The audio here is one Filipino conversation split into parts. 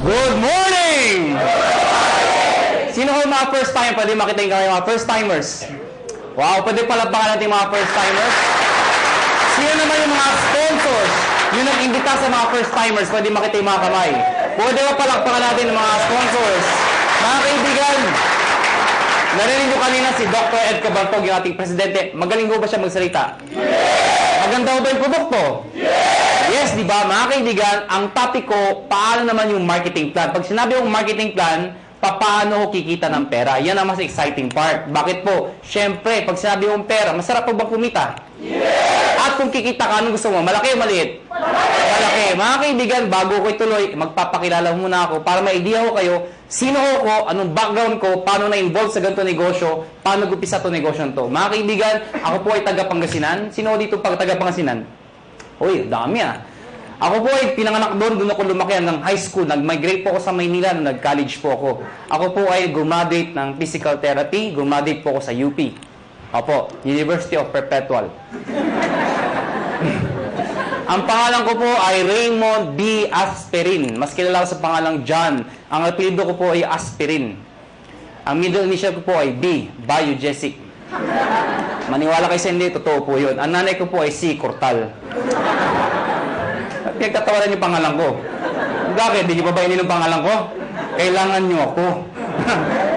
Good morning! Sino ho mga first time? Pwede makita yung mga first timers. Wow, pwede palapakan natin mga first timers. Sino naman yung mga sponsors? Yung nag-imbita sa mga first timers, pwede makita yung mga kamay. Pwede ba palakpakan natin yung mga sponsors? Mga kaibigan, narinig nyo kanina si Dr. Ed Cabantog, yung ating presidente. Magaling ho ba siya magsalita? Yes! Maganda ho ba yung produkto? Yes, di ba? Mga kaibigan, ang topic ko, paano naman yung marketing plan? Pag sinabi yung marketing plan, paano ko kikita ng pera? Yan ang mas exciting part. Bakit po? Siyempre, pag sinabi yung pera, masarap po bang kumita? Yes! At kung kikita ka, anong gusto mo? Malaki o maliit? Malaki. Mga kaibigan, bago ko ituloy, magpapakilala muna ako para may idea ko kayo, sino ko, anong background ko, paano na-involve sa ganito negosyo, paano gupisa ito negosyo to. Mga kaibigan, ako po ay taga-Pangasinan. Sino dito pag taga-Pangasinan? Uy, dami ah. Ako po ay pinanganak doon ako lumaki hanggang high school. Nag-migrate po ako sa Maynila nung nag-college po ako. Ako po ay graduate ng physical therapy. Graduate po ako sa UP. Opo, University of Perpetual. Ang pangalan ko po ay Raymond B. Aspirin. Mas kilala ko sa pangalang John. Ang apelyido ko po ay Aspirin. Ang middle initial ko po ay B. Biogesic. Maniwala kayo sa hindi, totoo po yun. Ang nanay ko po ay C. Cortal. Pinagtatawanan yung pangalan ko. Bakit? Di nyo pa ba inin yung pangalan ko? Kailangan nyo ako.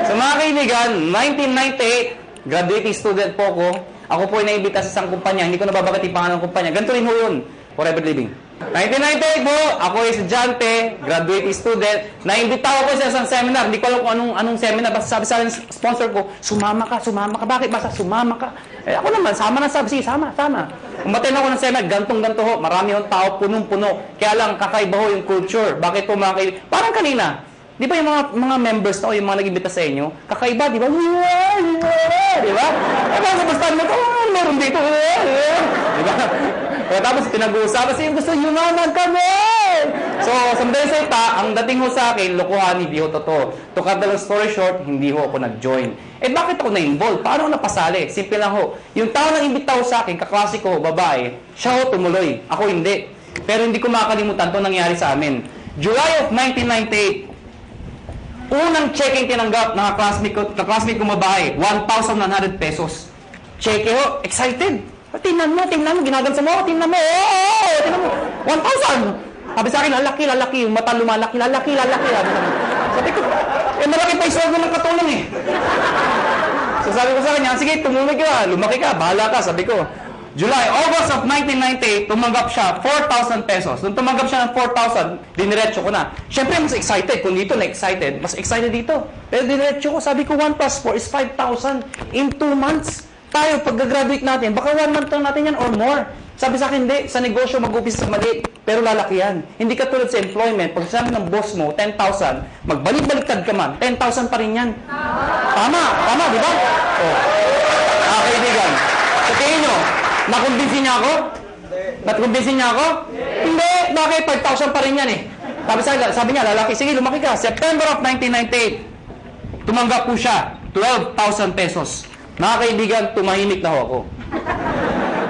So mga kaibigan, 1998, graduating student po ako. Ako po ay naimbita sa isang kumpanya. Hindi ko nababagat yung pangalan ng kumpanya. Ganito rin mo yun. Forever Living. 1998 po, ako ay estudyante, graduating student. Naimbita ko po sa isang seminar. Hindi ko alam kung anong seminar. Basta sabi sa akin, sponsor ko, sumama ka. Bakit? Basta sumama ka. Eh ako naman, sama na sabi. Sige, sama. Umaten ako ng seminar, gantong-ganto ho. Marami yung tao, punong-puno. Kaya lang, kakaiba ho yung culture. Bakit po mga kaibigan? Parang kanina, di ba yung mga members na o yung mga nag-imbita sa inyo, kakaiba, di ba? Di ba? Eh, basta basta mo ito, meron dito. Di ba? Kaya tapos pinag-uusapan siya, gusto yumaman kami! So, sa madaling salita, ang dating ho sa akin, lokohan, hindi ho totoo. To cut the long story short, hindi ho ako nag-join. Eh, bakit ako na-involve? Paano ako napasali? Simple lang ho. Yung tao na imbita ho sa akin, kaklase ko, babae, siya ho tumuloy. Ako hindi. Pero hindi ko makakalimutan ito nangyari sa amin. July of 1998, unang checking tinanggap ng classmate ko babae, 1,100 pesos. Check ho, excited. Tingnan mo, ginagansa mo, tingnan mo, tingnan mo, 1,000. Sabi sa akin, lalaki, yung mata lumalaki, lalaki. Sabi ko, malaki pa yung sweldo ng katulong eh. So sabi ko sa kanya, sige, tumumig ka, lumaki ka, bahala ka, sabi ko. August of 1998, tumanggap siya 4,000 pesos. Nung tumanggap siya ng 4,000, diniretso ko na. Siyempre, mas excited. Kung dito na-excited, mas excited dito. Pero diniretso ko, sabi ko, 1 plus 4 is 5,000 in 2 months. Tayo, pag-graduate natin, baka 1 month lang natin yan or more. Sabi sa akin, hindi. Sa negosyo, mag-upisa sa maliit. Pero lalaki yan. Hindi ka tulad sa employment. Pag sabi ng boss mo, 10,000, magbalik-baliktad ka man, 10,000 pa rin yan. Tama, di ba? Oh. Kaibigan. Sa tingin nyo, nakumbinsin niya ako? Nakumbinsin niya ako? Hindi. Bakit? 5,000 pa rin yan eh. Sabi niya, lalaki, sige, lumaki ka. September of 1998, tumanggap po siya, 12,000 pesos. Mga kaibigan, tumahimik na ho ako.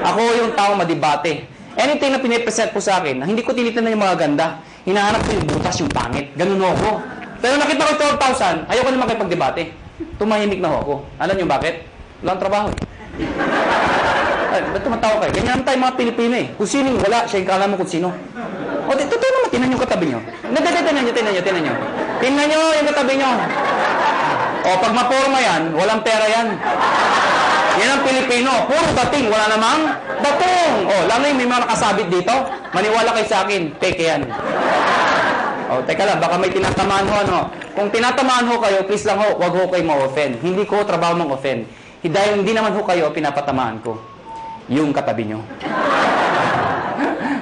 Ako yung tao madibate. Anything na pinipresent po sa akin, hindi ko tinitingnan yung mga ganda. Hinahanap ko yung butas, yung pangit. Ganun ako. Pero nakita ko 12,000, ayoko na makipagdebate. Tumahimik na ho ako. Alam niyo bakit? Walang trabaho eh. Ba't tumatawa kayo? Ganyan tayo mga Pilipino eh. Kung sino wala, siya yung kala mo kung sino. O, totoo naman, tinan nyo katabi nyo. Tinan nyo. Tinan nyo yung katabi nyo. O, pag maporma yan, walang pera yan. Yan ang Pilipino. Puro dating, wala namang datong. O, lalo yung may mga nakasabit dito. Maniwala kayo sa akin, peke yan. O, teka lang, baka may tinatamaan ho, ano. Kung tinatamaan ho kayo, please lang ho, wag ho kayo ma-offend. Hindi ko trabaho mang-offend. Dahil hindi naman ho kayo pinapatamaan ko. Yung katabi nyo.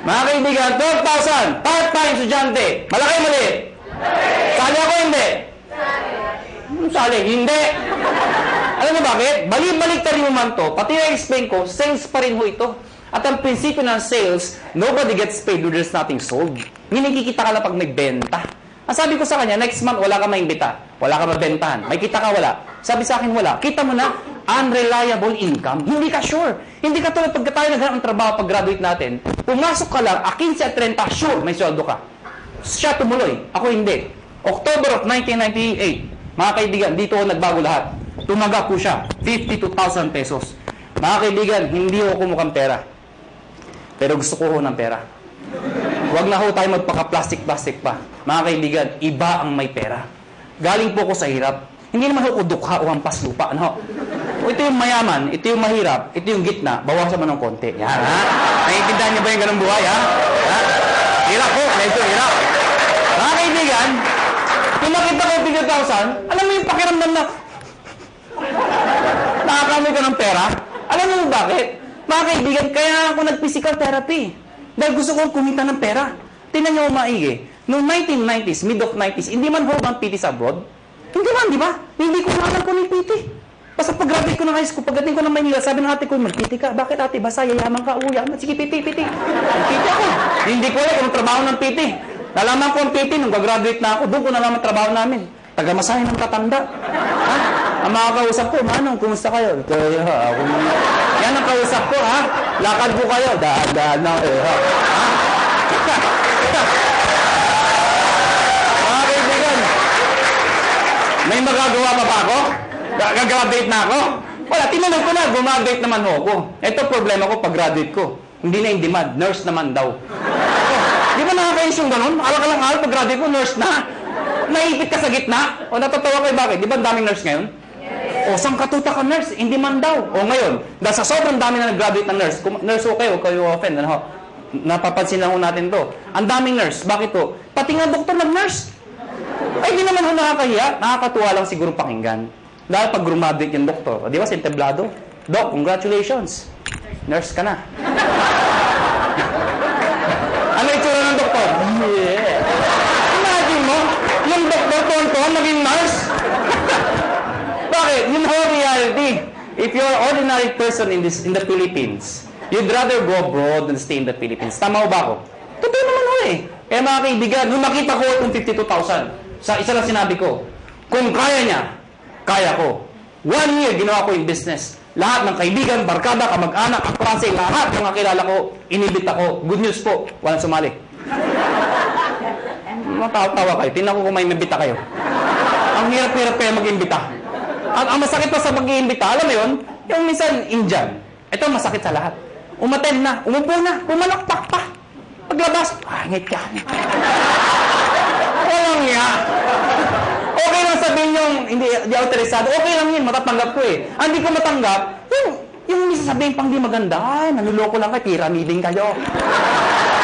Mga kaibigan, 12,000, part-time estudyante. Malaki maliit? Sali ako hindi? Sali, hindi. Alam mo bakit? Balik-balik mo man to. Pati na-explain ko, sales pa rin ho ito. At ang prinsipyo ng sales, nobody gets paid when there's nothing sold. Minikikita ka lang pag nagbenta. Ang sabi ko sa kanya, next month wala ka maimbita. Wala ka mabentahan. May kita ka, wala. Sabi sa akin, wala. Kita mo na, unreliable income. Hindi ka sure. Hindi ka tulad pagka tayo naghanap ng trabaho pag-graduate natin, pumasok ka lang, 15 at 30, sure, may sweldo ka. Siya tumuloy. Ako hindi. October of 1998, mga kaibigan, dito ako nagbago lahat. Tumaga po siya, 52,000 pesos. Mga kaibigan, hindi ako mukhang pera. Pero gusto ko ng pera. Huwag na ho tayo magpaka-plastic-plastic pa. Mga kaibigan, iba ang may pera. Galing po ko sa hirap. Hindi naman ho dukha o hampas lupa. Ano? Ito yung mayaman, ito yung mahirap, ito yung gitna, bawasan mo ng konti. Yan, ha? Naiintindihan niyo ba yung ganung buhay, ha? Ha? Hirap po, medyo hirap. Mga kaibigan, kung makita ko 50,000, alam mo yung pakiramdam na nakakamoy ka ng pera? Alam mo bakit? Mga kaibigan, kaya ako nag-physical therapy. Dahil gusto kong kumita ng pera. Tingnan niyo maigi. Noong 1990s, mid of 90s, hindi man ho ang PT sa abroad. Hindi man, di ba? Hindi ko naman ko ng PT. Basta pag-graduate ko ng high school, pagdating ko ng Manila, sabi ng ate ko, mag-PT ka. Bakit ate? Basta yayaman ka, uya. Sige, PT. Mag-PT ako. Hindi ko alam kung trabaho ng PT. Nalaman ko ang PT nung gagraduate na ako. Doon ko nalaman trabaho namin. Taga-masahe ng tatanda. Ha? Ang mga kausap ko, Manong, kumusta kayo? Kaya, ako muna. Yan ang kausap ko, ha? Lakad po kayo. Daan na, ha? Mga kaibigan, may magagawa pa ba ako? Gagraduate na ako? Wala, tinanong ko na, gumagraduate naman ho ako. Ito problema ko pag-graduate ko. Hindi na in demand, nurse naman daw. Di ba nakakayos yung ganun? Alang pag-graduate ko, nurse na. Naipit ka sa gitna? O natatawa kayo bakit? Di ba ang daming nurse ngayon? O saan katuta ka nurse? In demand daw. O ngayon, dahil sa sobrang dami na nag-graduate ng nurse, nurse ho kayo, kayo offend, ano ho? Napapansin lang ho natin to. Ang daming nurse. Bakit to? Pati nga doktor nag-nurse. Ay, di naman ho nakakahiya. Nakakatuwa lang siguro pakinggan. Dahil pag graduate yung doktor, di ba, sinteblado? Doc, congratulations. Nurse ka na. Ano itsura ng doktor? Yeah. Imagine mo, yung doktor tuwan-tuwan naging nurse. Bakit? Yun ho reality. If you're an ordinary person in the Philippines, you'd rather go abroad than stay in the Philippines. Tama ho ba ako? Totoo naman ho eh. Kaya mga kaibigan, nung nakita ko itong 52,000, sa isa lang sinabi ko, kung kaya niya, kaya ko. 1 year, ginawa ko yung business. Lahat ng kaibigan, barkada, kamag-anak, kaklase, lahat ng kakilala ko, inibit ako. Good news po, walang sumali. Matawa kayo. Tingnan ko kung may mabita kayo. Ang hirap-hirap kayo mag-imbita. At ang masakit pa sa mag-iimbita, alam mo yun, yung minsan Indian. Ito masakit sa lahat. Umaten na, umupo na, pumalakpak pa. Paglabas, pangit ka. Walang nga. Okay lang sabihin yung hindi autorisado. Okay lang yun, matatanggap ko eh. Ang hindi ko matanggap, yung sasabihin pang di maganda, ay, nanuloko lang kayo, pyramiding kayo.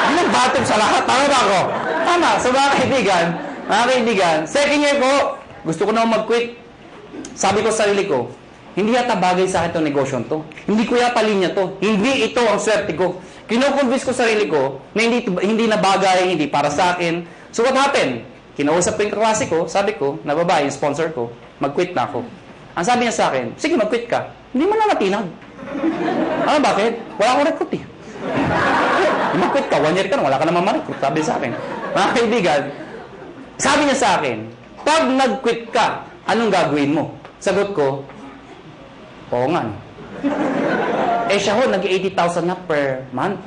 Hindi nagbatog sa lahat. Tama ba ako? Tama. So mga kaibigan, second year ko, gusto ko na mag-quit. Sabi ko sa sarili ko, hindi yata bagay sa akin itong negosyo to. Hindi ko yata linya to. Hindi ito ang swerte ko. Kino-convince ko sa sarili ko na hindi na bagay, hindi para sa akin. So what happened? Kinausap ko yung kaklase ko, sabi ko, na babae, yung sponsor ko, mag-quit na ako. Ang sabi niya sa akin, sige, mag-quit ka. Hindi man na matinag. Ano, bakit? Wala akong recruit eh. Mag-quit ka, 1 year ka na, wala ka naman ma-recruit, sabi sa akin. Mga kaibigan, sabi niya sa akin, pag nag-quit ka, anong gagawin mo? Sagot ko, oo nga. Eh siya ho, nag-80,000 na per month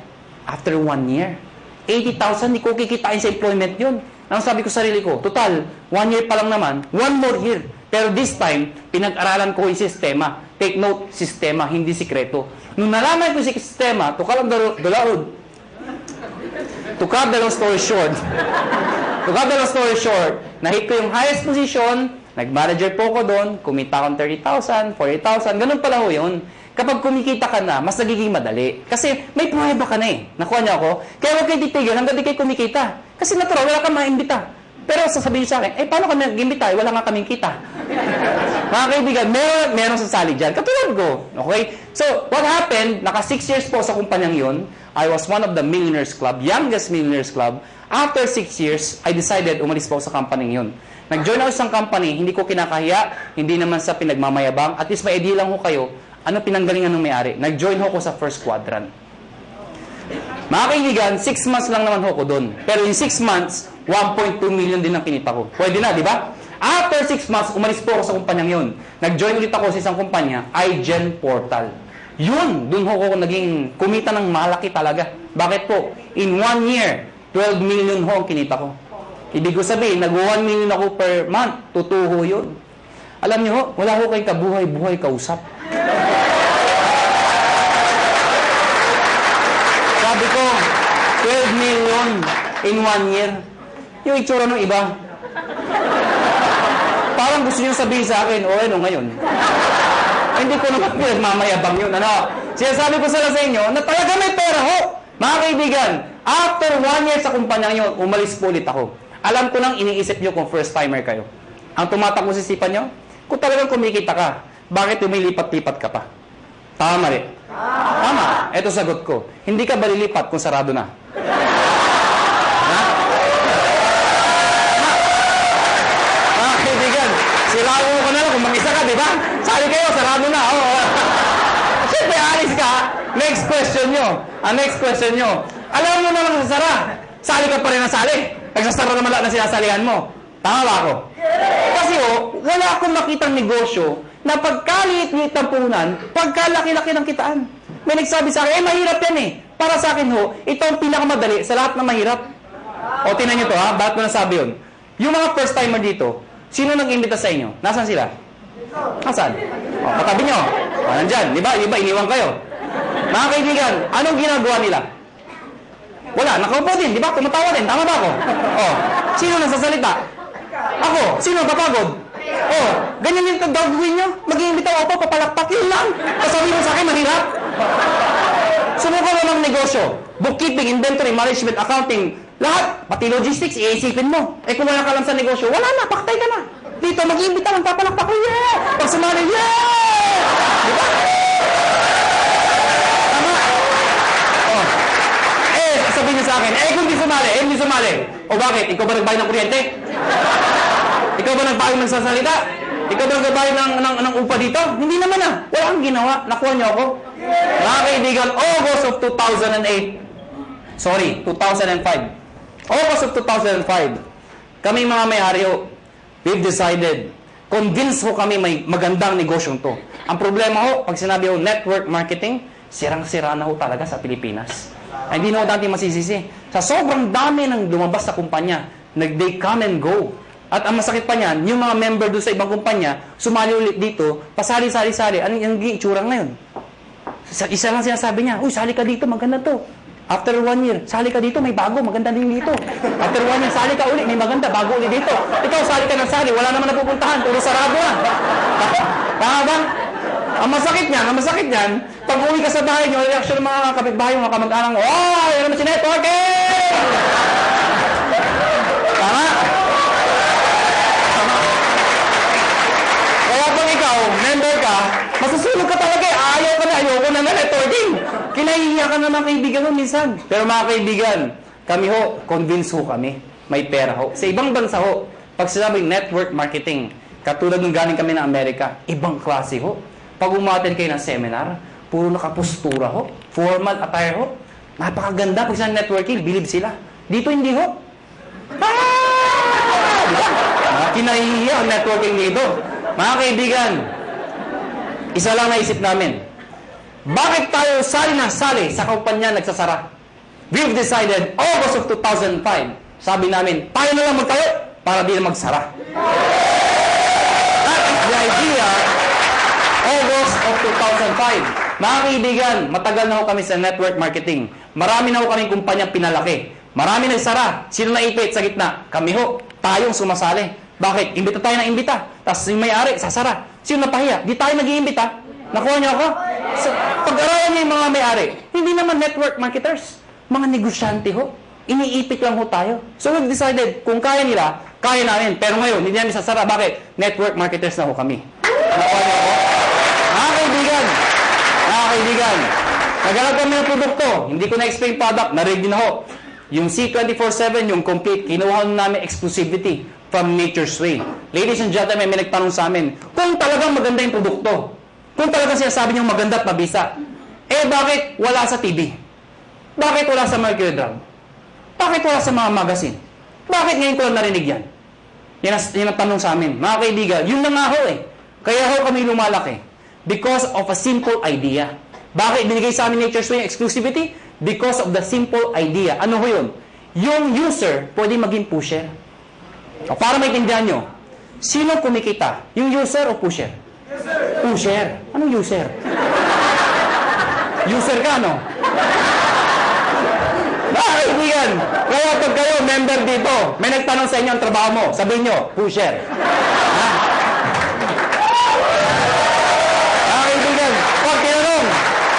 after 1 year. 80,000, hindi ko kikitain sa employment yun. Ang sabi ko sa sarili ko, total, 1 year pa lang naman, 1 more year. Pero this time, pinag-aralan ko yung sistema. Take note, sistema, hindi sikreto. Nung nalaman ko yung sistema, to cut the long story short, nahit ko yung highest position, nag-manager po ko doon, kumita akong 30,000, 40,000, ganun pala ho yun. Kapag kumikita ka na, mas nagiging madali. Kasi may pruweba ka na eh. Nakuha niyo ako? Kaya huwag kayo titigil hanggang di kayo kumikita. Kasi natural, wala kang maimbita. Pero sasabihin niyo sa akin, paano kami nag-imbita? Wala nga kaming kita. Mga kaibigan, meron sasali dyan. Katulad ko. Okay? So, what happened, naka 6 years po sa kumpanyang yun. I was one of the millionaires club, youngest millionaires club. After 6 years, I decided umalis po sa company yun. Nag-join ako sa isang company, hindi ko kinakahiya, hindi naman sa pinagmamayabang. At least may idea lang ko kayo, ano pinanggalingan ng may-ari? Nag-join ho ko sa first quadrant. Mga kaibigan, 6 months lang naman ho ko doon. Pero in 6 months, 1.2 million din ang kinita ko. Pwede na, di ba? After 6 months, umalis po ako sa kumpanyang yun. Nag-join ulit ako sa isang kumpanya, iGen Portal. Yun, doon ho ko naging kumita ng malaki talaga. Bakit po? In 1 year, 12 million ho ang kinita ko. Ibig ko sabihin, nag-1 million ako per month. Totoo yun. Alam niyo ho, wala ko kayong kabuhay-buhay kausap. Sabi ko, 12 million in 1 year. Yung itsura ng iba. Parang gusto niyo sabihin sa akin, o ano ngayon? Hindi ko naman pinagmamayabang yun. Ano? Sinasabi ko sa inyo na talaga may pera ho. Mga kaibigan, after 1 year sa kumpanya nyo, umalis po ulit ako. Alam ko nang iniisip nyo kung first timer kayo. Ang tumatakbo sa isipan nyo, kung talagang kumikita ka, bakit lumilipat-lipat ka pa? Tama rin. Tama. Ito sagot ko. Hindi ka ba lilipat kung sarado na? Ha? Mga kaibigan, sirao ka na lang kung mag-isa ka, di ba? Sali kayo, sarado na. Oh. Siyempre, alis ka. Next question nyo. Ang next question nyo. Alam mo na lang sa sara. Sali ka pa rin na sali. Nagsasara naman lahat na sinasalihan mo. Tama ba ako? Kasi wala akong makitang negosyo na pagkaliit-liit ng puhunan, pagkalaki-laki ng kitaan. May nagsabi sa akin, mahirap yan eh. Para sa akin ito ang pinakamadali sa lahat ng mahirap. O, tinan nyo to ha, bakit ko nasabi yun? Yung mga first timer dito, sino nag-imbita sa inyo? Nasaan sila? Nasaan? O, katabi nyo. O, nandyan. Di ba? Iba, iniwan kayo. Mga kaibigan, anong ginagawa nila? Wala, nakaupo din, di ba? Tumatawa din, tama ba ako? Oh, sino nagsasalita? Ako, sino kapagod? Oh, ganyan yung gagawin nyo? Mag-iimbitaw ako, papalakpak, yun lang. Kasabi mo sa akin, mahirap. Subukan mo ng negosyo. Bookkeeping, inventory, management, accounting, lahat, pati logistics, iisipin mo. Eh kung wala ka lang sa negosyo, wala na, paktay ka na. Dito, mag-iimbitaw, magpapalakpak ko, yeah! Pag sumali, yeah! Di ba? Sabihin niya sa akin, kung di sumali. O bakit? Ikaw ba nagbayad ng kuryente? Ikaw ba nagbayad ng sasalita? Ikaw ba nagbayad ng upa dito? Hindi naman ah. Wala kang ginawa. Nakuha niyo ako. Mga kaibigan, August of 2008. Sorry, 2005. August of 2005. Kami mga may-ari we've decided, convinced ho kami may magandang negosyong to. Ang problema ho, pag sinabi ho network marketing, sirang-sira na ho talaga sa Pilipinas. Ay, hindi na ho dati masisisi. Sa sobrang dami ng lumabas sa kumpanya, they come and go. At ang masakit pa niyan, yung mga member doon sa ibang kumpanya, sumali ulit dito, pasali-sali-sali. Ano yung itsura ngayon? Isa lang sinasabi niya, uy, sali ka dito, maganda to. After 1 year, sali ka dito, may bago, maganda din dito. After 1 year, sali ka ulit, may maganda, bago ulit dito. Ikaw, sali ka ng sali, wala naman napupuntahan, puro sarado na. Tama ba? Ang masakit niyan, pag uwi ka sa bahay nyo, reaction ng mga kapitbahay, mga kamag-anang, oh, yan naman si networking! Tama? Kaya pag ikaw, member ka, masusulog ka talaga eh. Ayaw ko na networking. Kinahihiya ka na mga kaibigan mo minsan. Pero mga kaibigan, kami convince kami. May pera Sa ibang bansa pag sinabing network marketing, katulad nung galing kami ng Amerika, ibang klase Pag umaten kayo ng seminar, puro nakapostura formal attire napakaganda. Pag sa networking, believe sila. Dito hindi kinahihiya ang networking dito. Mga kaibigan, isa lang naisip namin. Bakit tayo sali na sali sa kumpanya nagsasara? We've decided, August of 2005, sabi namin, tayo na lang magtayo para di na magsara. That is the idea, August of 2005. Mga kaibigan, matagal na kami sa network marketing. Marami na kaming kumpanyang pinalaki. Marami nagsara. Sino naipit sa gitna? Kami tayong sumasali. Bakit? Imbita tayo ng imbita. Tapos yung may-ari, sasara. Sino napahiya? Di tayo nag-iimbita. Nakuha niyo ako? So, pag-aralan niyo yung mga may-ari, hindi naman network marketers. Mga negosyante Iniipit lang tayo. So we've decided, kung kaya nila, kaya namin. Pero ngayon, hindi namin sasara. Bakit? Network marketers na kami. Nakuha niyo ako? Mga kaibigan, naghanap kami ng produkto. Hindi ko na-explain product. Na-ready na Yung C24/7, yung complete, kinuha namin exclusivity from Nature's Way. Ladies and gentlemen, may nagtanong sa amin, kung talagang maganda yung produkto, kung talagang sinasabi niyong maganda at mabisa, bakit wala sa TV? Bakit wala sa Mercury Drug? Bakit wala sa mga magazine? Bakit ngayon ko lang narinig yan? Yan ang tanong sa amin. Mga kaibigan, yun na nga Kaya kami lumalaki. Because of a simple idea. Bakit binigay sa amin Nature's Way yung exclusivity? Because of the simple idea. Ano yun? Yung user, pwede maging pusher. O, para maintindihan nyo, sino kumikita? Yung user o pusher? Pusher. Anong user? User ka, no? Kaibigan, kaya pag kayo member dito, may nagtanong sa inyo ang trabaho mo, sabihin nyo, pusher. Ha? Kaibigan, pag tinanong,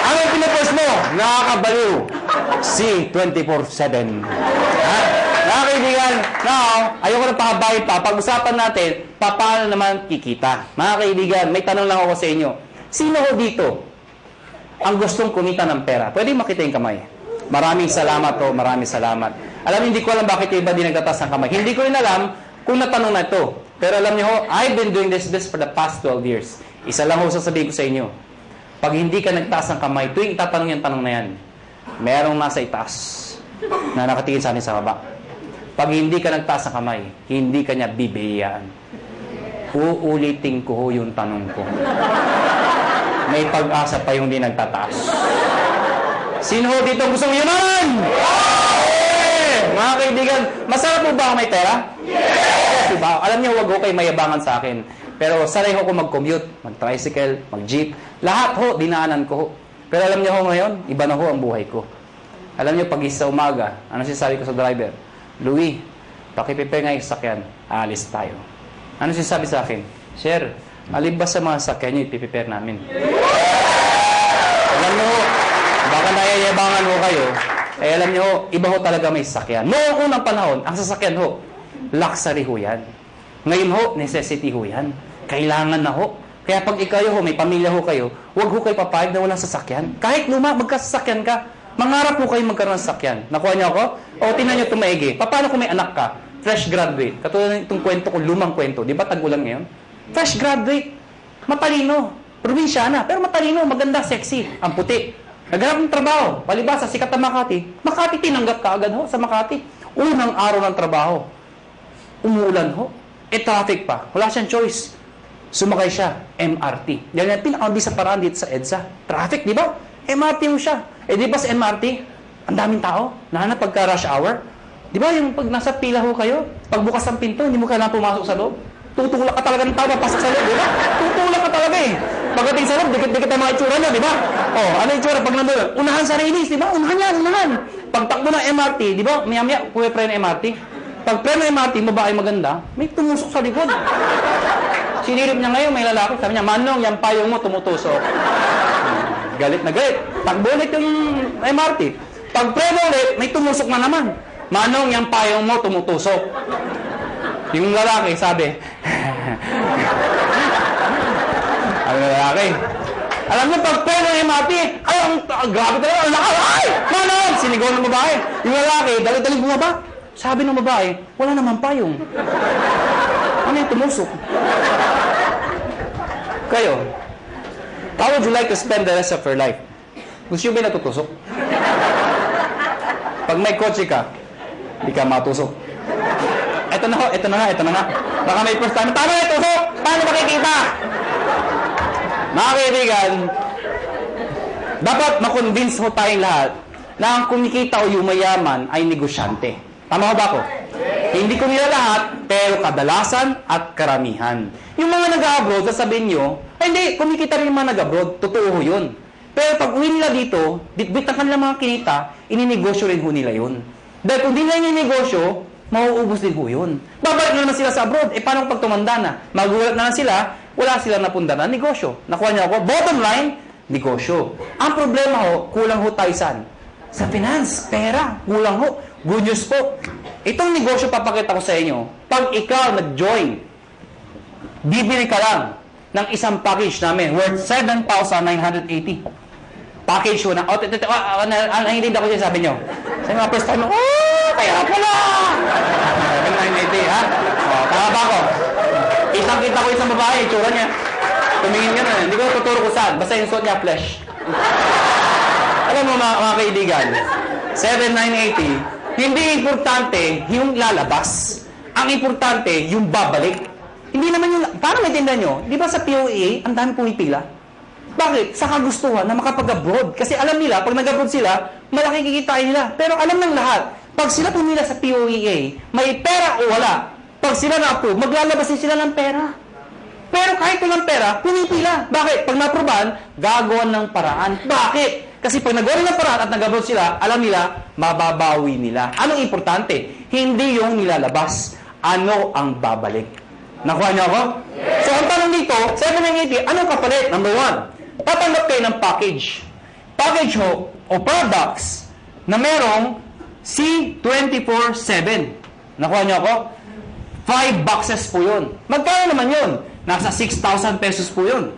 ano yung pinupush mo? Nakakabaliw. Si 24/7. Ha? Kaibigan, now, ayoko na pahabayin pa. Pag-usapan natin, paano naman kikita? Mga kaibigan, may tanong lang ako sa inyo. Sino ho dito ang gustong kumita ng pera? Pwede makita yung kamay. Maraming salamat ho, maraming salamat. Alam, hindi ko alam bakit yung iba di nagtatas ng kamay. Hindi ko rin alam kung natanong na ito. Pero alam niyo ho, I've been doing this for the past 12 years. Isa lang ho sasabihin ko sa inyo. Pag hindi ka nagtaas ng kamay, tuwing itatanong yung tanong na yan, merong nasa itaas na nakatingin sa atin sa baba. Pag hindi ka nagtaas ng kamay, hindi ka niya bibigyan. Uulitin ko ho yung tanong ko. May pag-asa pa yung di nagtataas. Sino ho dito gusto mo yumaman? Yeah! Mga kaibigan, masarap po ba ako may pera? Yes! Diba? Alam niyo, huwag ho kayo mayabangan sa akin. Pero sanay ho ko mag-commute, mag-tricycle, mag-jeep. Lahat ho, dinaanan ko ho. Pero alam niyo ho ngayon, iba na ho ang buhay ko. Alam niyo, pag isa umaga, ano sinasabi ko sa driver? Louie, pakiprepare nga yung sakyan. Alis tayo. Ano sinasabi sa akin? Sir, alin ba sa mga sakyan niyo ipiprepare namin? Alam niyo ho, baka nayayabangan ho kayo, eh alam niyo ho, iba ho talaga may sasakyan. Noong unang panahon, ang sasakyan ho, luxury ho yan. Ngayon ho, necessity ho yan. Kailangan na ho. Kaya pag ikaw ho, may pamilya ho kayo, huwag ho kayo papayag na walang sasakyan. Kahit luma, magkasasakyan ka, mangarap ho kayo magkaroon ng sasakyan. Nakuha niyo ako? O tingnan niyo tumaigi. Paano kung may anak ka? Fresh graduate. Katulad ng itong kwento ko, lumang kwento. Di ba tag-ulan ngayon? Fresh graduate. Matalino. Probinsyana. Pero matalino, maganda, sexy. Ang puti. Naghanap ng trabaho. Palibasa, sikat na Makati. Makati, tinanggap ka agad ho sa Makati. Unang araw ng trabaho. Umuulan ho. Traffic pa. Wala siyang choice. Sumakay siya. MRT. Yan yung pinakamabisa paraan dito sa EDSA. Traffic, di ba? MRT ho siya. Di ba sa MRT, ang daming tao. Nahanap pagka rush hour. Di ba yung pag nasa pila ho kayo, pagbukas ng pinto, hindi mo kailangan pumasok sa loob. Tutulak ka talaga ng tao, pasok sa loob, di ba? Tutulak ka talaga eh. Pagdating sa loob, dikit-dikit ang mga itsura niya, di ba? Ano yung itsura pag nandun? Unahan sa release, di ba? Unahan yan, unahan. Pagtakbo ng MRT, di ba? Maya-maya, puwe-pre ng MRT. Pag pre ng MRT, babae maganda, may tumusok sa likod. Sinirip niya ngayon, may lalaki. Sabi niya, Manong, yung payong mo tumutusok. Galit na galit. Takbo ulit yung MRT. Pag pre ulit, may tumusok na naman. Manong, yung payong mo tumutusok. Yung lalaki, sabi, ano yung lalaki? Alam niyo, pag pre ng MRT, ay, grabe talaga, ang lakas, ay! Manong! Sinigaw ng babae. Yung lalaki, dali-dali bumaba. Sabi ng babae, wala naman payong. Ano yung tumusok? Kayo, how would you like to spend the rest of your life? Gusto nyo ba natutusok? Pag may kotse ka, di ka matusok. Ito na nga. Baka may first time, tama na tusok! Paano makikita? Mga kaibigan, dapat makonvince mo tayong lahat na ang kumikita o yumayaman ay negosyante. Tama ba ako? Hindi ko nila lahat, pero kadalasan at karamihan. Yung mga nag-abroad, sasabihin nyo, ay hindi, kumikita rin yung mga nag-abroad. Totoo yun. Pero pag uwi nila dito, bitbit ang kanilang mga kinita, ininegosyo rin ho nila yun. Dahil kung di nila ininegosyo, mauubos din ho yun. Babalik na naman sila sa abroad. Paano pag tumanda na? Magulat na sila, wala silang napunda na negosyo. Nakuha niyo ako? Bottom line, negosyo. Ang problema ho, kulang ho tayo saan? Sa finance, pera, kulang ho. Good news po. Itong negosyo papakita ko sa inyo. Pag ikaw nag-join, bibili ka lang ng isang package namin worth 7,980. Package ho na, hindi ako siya sabi nyo. Sa mga first time, kaya pala! 7,980, ha? Tama ba ako? Kitang-kita ko isang babae, itsura niya. Tumingin ka na, hindi ko tuturo ko saan. Basta yung suot niya, flesh. Alam mo mga kaibigan, 7,980, hindi importante yung lalabas. Ang importante, yung babalik. Hindi naman yung... Paano maintindihan nyo? Di ba sa POA, ang dami pumipila? Bakit? Sa kagustuhan na makapag-abroad. Kasi alam nila, pag nag-abroad sila, malaki kikitain nila. Pero alam ng lahat, pag sila pumila sa POEA, may pera o wala, Pag sila na-approve, maglalabas din sila ng pera. Pero kahit walang pera, pinipila. Bakit? Pag na-approvean, gagawa ng paraan. Bakit? Kasi pag nagawa ng paraan at nag-approve sila, alam nila, mababawi nila. Anong importante? Hindi yung nilalabas. Ano ang babalik? Nakuha niyo ako? So, ang tanong dito, 780, anong kapalit? Number 1, tatanggap kayo ng package. Package ho, o products, na merong C24/7. Nakuha niyo ako? 5 boxes po yun. Magkano naman yun? Nasa 6,000 pesos po yun.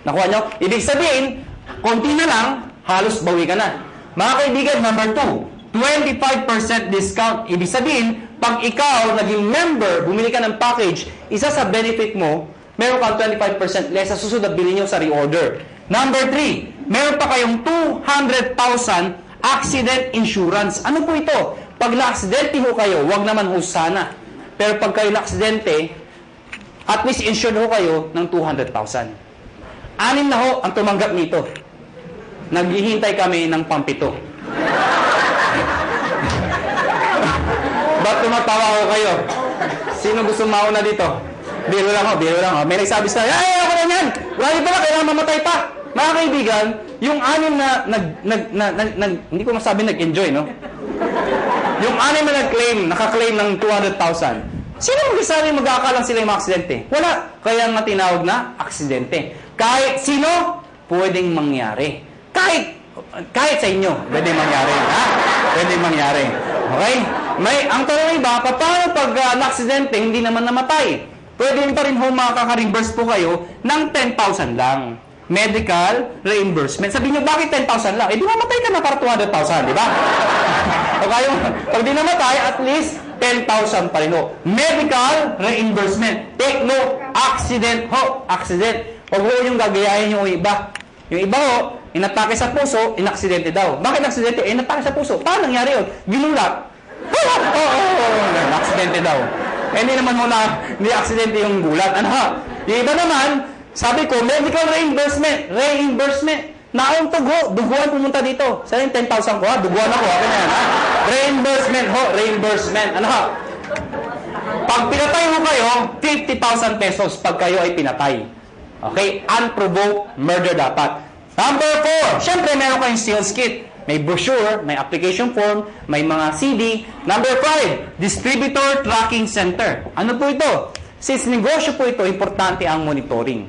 Nakuha nyo? Ibig sabihin, konti na lang, halos bawi ka na. Mga kaibigan, number 2, 25% discount. Ibig sabihin, pag ikaw naging member, bumili ka ng package, isa sa benefit mo, meron kang 25% less sa susunod na bilhin nyo sa reorder. Number 3, meron pa kayong 200,000 accident insurance. Ano po ito? Pag na-aksidente ho kayo, wag naman ho sana. Pero pag kayo na-aksidente, at least insured ho kayo ng 200,000. 6 na ho ang tumanggap nito. Naghihintay kami ng pampito. Ba't tumatawa ho kayo? Sino gusto mauna dito? Biro lang ho, biro lang ho. May nagsabi sa ay, ako na yan! Wala pala, kailangan mamatay pa. Mga kaibigan, yung 6 na hindi ko masabi nag-enjoy, no? Yung 6 na naka-claim ng 200,000. Sino magsasabi mag-aakalang sila yung aksidente? Wala. Kaya nga tinawag na aksidente. Kahit sino, pwedeng mangyari. Kahit sa inyo, pwedeng mangyari. Ha? Pwedeng mangyari. Okay? Ang tanong iba, paano pag na-aksidente, hindi naman namatay? Pwede pa rin makaka-reimburse po kayo ng 10,000 lang. Medical reimbursement. Sabihin nyo, bakit 10,000 lang? Eh, di mamatay ka na para 200,000, di ba? O kayo, pag di namatay, at least 10,000 pa rin ho. Medical reimbursement. Take note, accident ho. Accident. Huwag ho yung gagayahin yung iba. Yung iba ho, inatake sa puso, inaksidente daw. Bakit aksidente? Inatake sa puso. Paano nangyari yun? Ginulat. Aksidente daw. Hindi naman ho na, hindi aksidente yung gulat. Ano ha? Yung iba naman, sabi ko, medical reimbursement. Reimbursement. Nauntog ho, duguan pumunta dito. Saan yung 10,000 ko ha? Duguan ako. Ako na yan ha? Reimbursement ho, reimbursement. Ano ha? Pag pinatay mo kayo, 50,000 pesos pag kayo ay pinatay. Okay? Unprovoked murder dapat. Number 4, syempre meron kayong sales kit. May brochure, may application form, may mga CD. Number 5, distributor tracking center. Ano po ito? Since negosyo po ito, importante ang monitoring.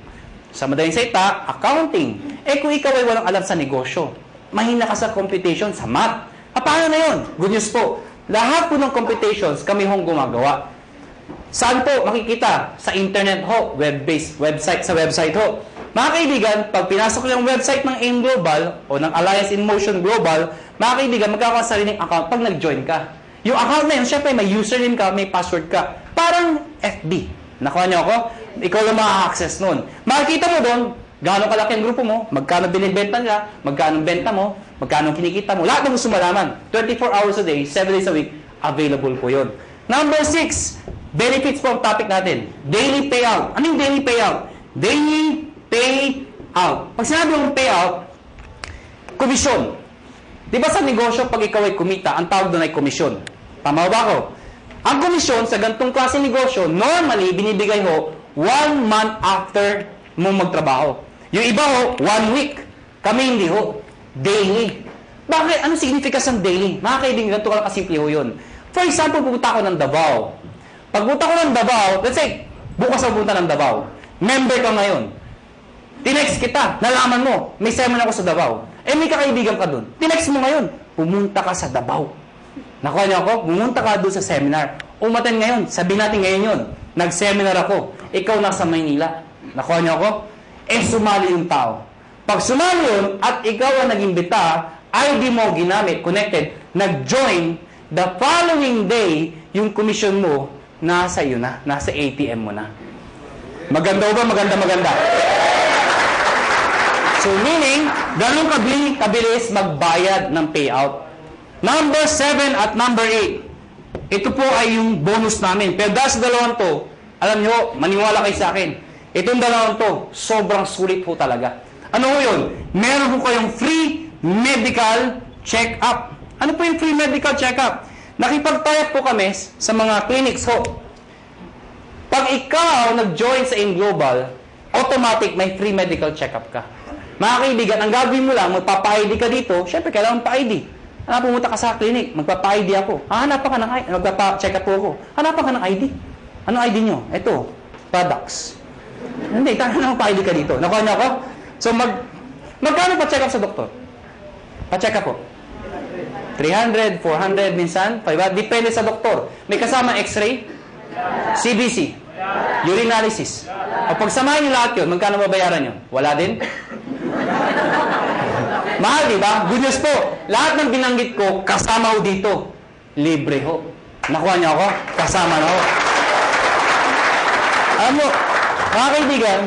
Sa madaling salita, accounting. Eh kung ikaw ay walang alam sa negosyo, mahina ka sa computation, sa math. Paano na yun? Good news po. Lahat po ng computations kami hong gumagawa. Saan po makikita? Sa internet ho, web-based, sa website ho. Mga kaibigan, pag pinasok yung website ng AIM Global o ng Alliance in Motion Global, mga kaibigan, magkakaroon sa sariling account pag nag-join ka. Yung account na yun, syempre may username ka, may password ka. Parang FB. Nakuha niyo ako? Ikaw lang maka-access nun. Makikita mo doon, gaano kalaki ang grupo mo, magkano binibenta nila, magkano benta mo, magkano kinikita mo. Lahat ng gusto malaman. 24 hours a day, 7 days a week, available po yun. Number 6, benefits po ang topic natin. Daily payout. Ano yung daily payout? Daily payout. Pag sinabi yung payout, komisyon. Di ba sa negosyo, pag ikaw ay kumita, ang tawag doon ay komisyon. Tama ba ako? Ang komisyon sa ganitong klase negosyo, normally, binibigay ho 1 month after mo magtrabaho. Yung iba ho, 1 week. Kami hindi ho. Daily. Bakit? Anong significance ng daily? Mga kaibigan, ganito ka lang kasimple ho yun. For example, pupunta ako ng Davao. Pagpunta ko ng Davao, let's say, bukas ako pupunta ng Davao. Member ka ngayon. Tinext kita, nalaman mo, may seminar ako sa Davao. Eh, may kakaibigan ka dun. Tinext mo ngayon, pumunta ka sa Davao. Nakuha niyo ako? Pumunta ka doon sa seminar. Umaten ngayon, sabihin natin ngayon yun. Nag-seminar ako. Ikaw nasa Maynila. Nakuha niyo ako? Eh, sumali yung tao. Pag sumali yun, at ikaw ang nag-imbita, ID mo ginamit, connected, nag-join, the following day, yung commission mo, nasa iyo na. Nasa ATM mo na. Maganda ba? Maganda. So, meaning, ganun kabilis magbayad ng payout. Number 7 at number 8. Ito po ay yung bonus namin. Pero dahil sa dalawang to, alam nyo, maniwala kayo sa akin. Itong dalawang to, sobrang sulit po talaga. Ano po yun? Meron po kayong free medical check-up. Ano po yung free medical check-up? Nakipag-tie up po kami sa mga clinics ho. Pag ikaw nag-join sa AIM Global, automatic may free medical check-up ka. Mga kaibigan, ang gagawin mo lang, magpapa-ID ka dito, syempre kailangan pa-ID. Pumunta ka sa clinic, magpapa-ID ako. Hanapan ka ng ID, magpapa-check up ako. Hanapan ka ng ID. Anong ID nyo? Ito, products. Hindi, kailangan pa-ID ka dito. Nakuha niyo ako? So, magkano pa-check up sa doktor? Pa-check up po. 300, 400, minsan, 500. Depende sa doktor. May kasama x-ray, CBC, urinalysis. O pagsamahin niyo lahat yun, magkano babayaran nyo? Wala din? Mahal, di ba? Good news po. Lahat ng binanggit ko, kasama ho dito. Libre ho. Nakuha niyo ako? Kasama na ho. Alam mo, mga kaibigan,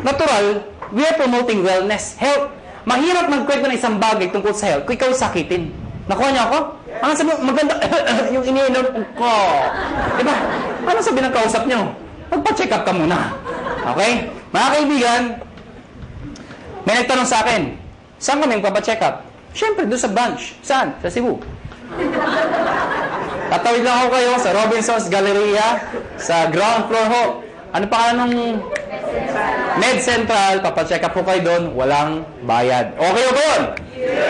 natural, we are promoting wellness, health. Mahirap magkwento ng isang bagay tungkol sa health kung ikaw sakitin. Nakuha niyo ako? Ano sabi mo? Maganda. Yung iniinom ko. Diba? Ano sabi ng kausap niyo? Magpa-check up ka muna. Okay? Mga kaibigan, may nagtanong sa akin, saan kami magpapa-check up? Siyempre, doon sa branch. Saan? Sa Cebu. Tatawid lang ako kayo sa Robinson's Galleria, sa ground floor ho. Ano pa ng Med Central, papacheck up po kayo doon, walang bayad. Okay ba yun?